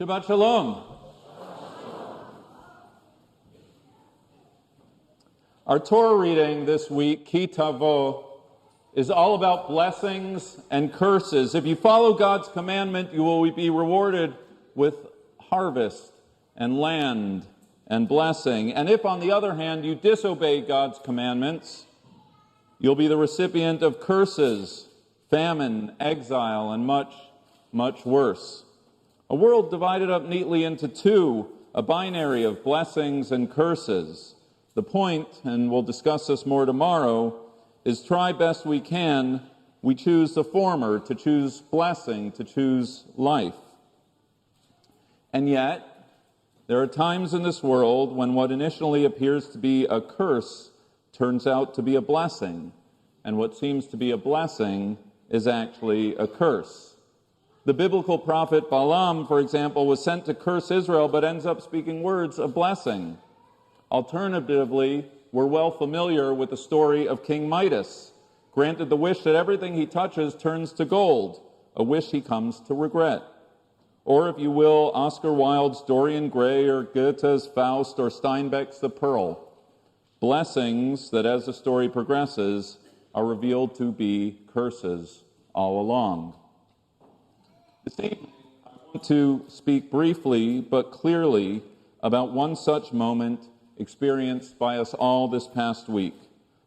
Shabbat shalom. Our Torah reading this week, Ki Tavo, is all about blessings and curses. If you follow God's commandment, you will be rewarded with harvest and land and blessing. And if, on the other hand, you disobey God's commandments, you'll be the recipient of curses, famine, exile, and much, much worse. A world divided up neatly into two, a binary of blessings and curses. The point, and we'll discuss this more tomorrow, is try best we can. We choose the former, to choose blessing, to choose life. And yet, there are times in this world when what initially appears to be a curse turns out to be a blessing, and what seems to be a blessing is actually a curse. The biblical prophet Balaam, for example, was sent to curse Israel, but ends up speaking words of blessing. Alternatively, we're well familiar with the story of King Midas, granted the wish that everything he touches turns to gold, a wish he comes to regret. Or, if you will, Oscar Wilde's Dorian Gray, or Goethe's Faust, or Steinbeck's The Pearl. Blessings that, as the story progresses, are revealed to be curses all along. This evening, I want to speak briefly but clearly about one such moment experienced by us all this past week,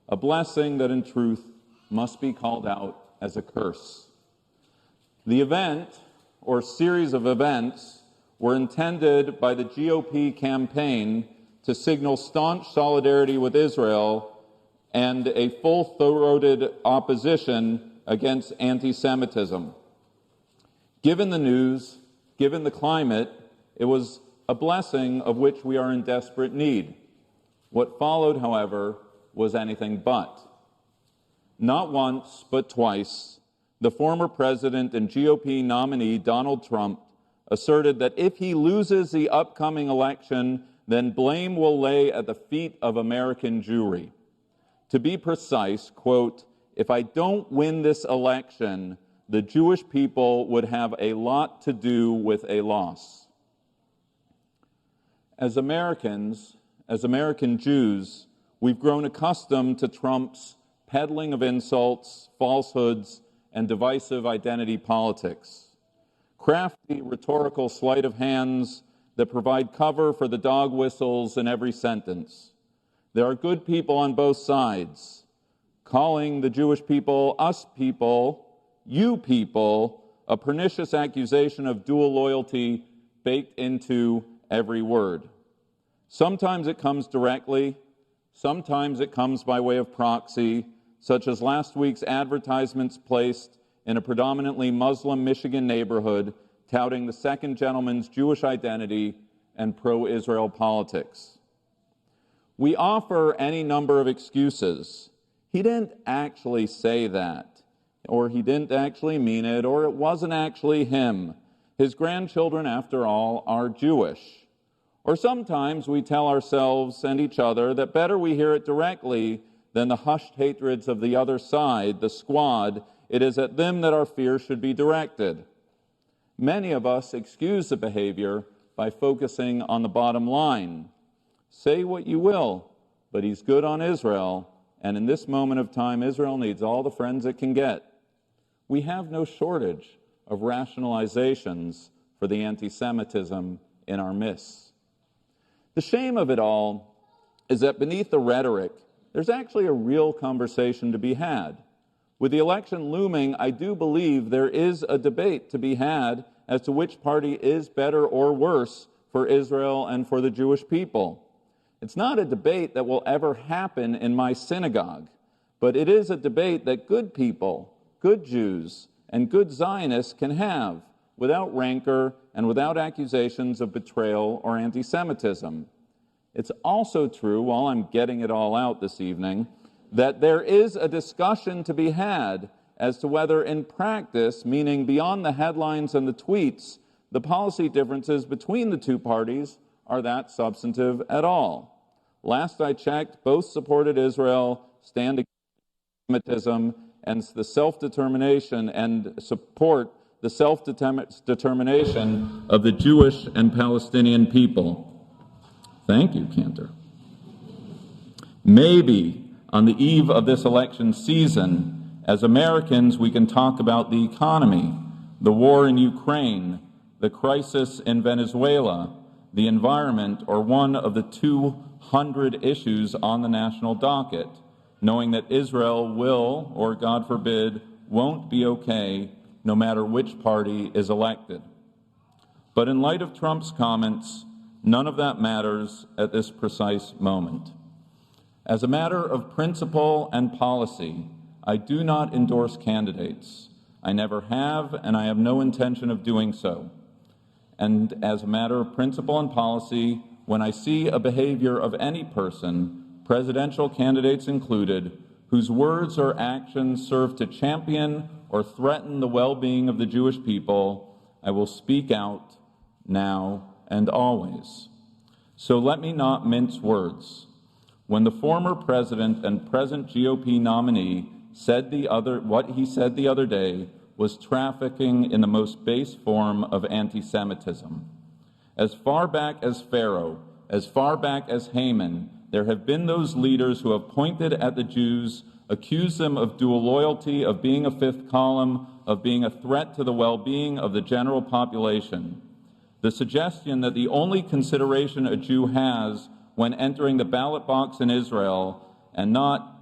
a blessing that in truth must be called out as a curse. The event, or series of events, were intended by the GOP campaign to signal staunch solidarity with Israel and a full-throated opposition against anti-Semitism. Given the news, given the climate, it was a blessing of which we are in desperate need. What followed, however, was anything but. Not once, but twice, the former president and GOP nominee Donald Trump asserted that if he loses the upcoming election, then blame will lay at the feet of American Jewry. To be precise, quote, "If I don't win this election, the Jewish people would have a lot to do with a loss." As Americans, as American Jews, we've grown accustomed to Trump's peddling of insults, falsehoods, and divisive identity politics. Crafty rhetorical sleight of hands that provide cover for the dog whistles in every sentence. There are good people on both sides, calling the Jewish people, us people, you people, a pernicious accusation of dual loyalty baked into every word. Sometimes it comes directly, sometimes it comes by way of proxy, such as last week's advertisements placed in a predominantly Muslim Michigan neighborhood touting the second gentleman's Jewish identity and pro-Israel politics. We offer any number of excuses. He didn't actually say that, or he didn't actually mean it, or it wasn't actually him. His grandchildren, after all, are Jewish. Or sometimes we tell ourselves and each other that better we hear it directly than the hushed hatreds of the other side, the squad. It is at them that our fear should be directed. Many of us excuse the behavior by focusing on the bottom line. Say what you will, but he's good on Israel, and in this moment of time, Israel needs all the friends it can get. We have no shortage of rationalizations for the anti-Semitism in our midst. The shame of it all is that beneath the rhetoric, there's actually a real conversation to be had. With the election looming, I do believe there is a debate to be had as to which party is better or worse for Israel and for the Jewish people. It's not a debate that will ever happen in my synagogue, but it is a debate that good people, good Jews, and good Zionists can have without rancor and without accusations of betrayal or anti-Semitism. It's also true, while I'm getting it all out this evening, that there is a discussion to be had as to whether in practice, meaning beyond the headlines and the tweets, the policy differences between the two parties are that substantive at all. Last I checked, both supported Israel, stand against anti-Semitism, and the self-determination and support the self-determination of the Jewish and Palestinian people. Thank you, Cantor. Maybe on the eve of this election season, as Americans, we can talk about the economy, the war in Ukraine, the crisis in Venezuela, the environment, or one of the 200 issues on the national docket, knowing that Israel will, or God forbid, won't be okay no matter which party is elected. But in light of Trump's comments, none of that matters at this precise moment. As a matter of principle and policy, I do not endorse candidates. I never have, and I have no intention of doing so. And as a matter of principle and policy, when I see a behavior of any person, presidential candidates included, whose words or actions serve to champion or threaten the well-being of the Jewish people, I will speak out now and always. So let me not mince words. When the former president and present GOP nominee said what he said the other day was trafficking in the most base form of anti-Semitism. As far back as Pharaoh, as far back as Haman, there have been those leaders who have pointed at the Jews, accused them of dual loyalty, of being a fifth column, of being a threat to the well-being of the general population. The suggestion that the only consideration a Jew has when entering the ballot box in Israel and not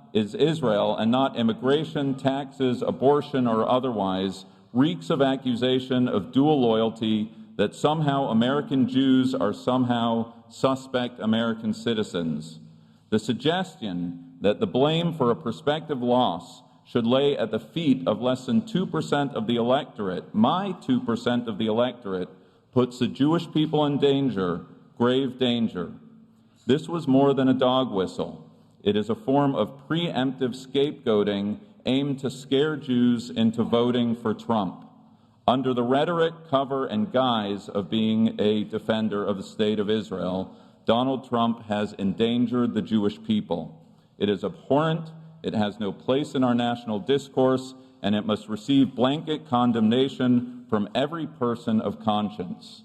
immigration, taxes, abortion, or otherwise, reeks of accusation of dual loyalty, that somehow American Jews are somehow suspect American citizens. The suggestion that the blame for a prospective loss should lay at the feet of less than 2% of the electorate, my 2% of the electorate, puts the Jewish people in danger, grave danger. This was more than a dog whistle. It is a form of preemptive scapegoating aimed to scare Jews into voting for Trump. Under the rhetoric, cover, and guise of being a defender of the state of Israel, Donald Trump has endangered the Jewish people. It is abhorrent, it has no place in our national discourse, and it must receive blanket condemnation from every person of conscience.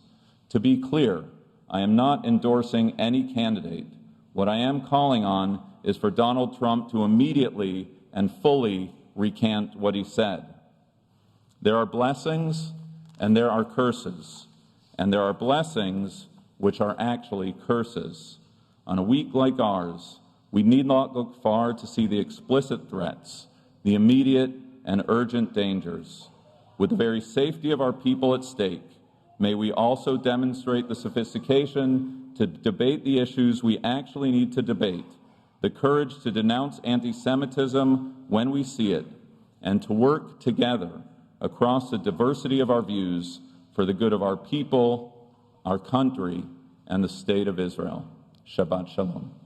To be clear, I am not endorsing any candidate. What I am calling on is for Donald Trump to immediately and fully recant what he said. There are blessings and there are curses, and there are blessings which are actually curses. On a week like ours, we need not look far to see the explicit threats, the immediate and urgent dangers. With the very safety of our people at stake, may we also demonstrate the sophistication to debate the issues we actually need to debate, the courage to denounce anti-Semitism when we see it, and to work together across the diversity of our views for the good of our people, our country, and the state of Israel. Shabbat shalom.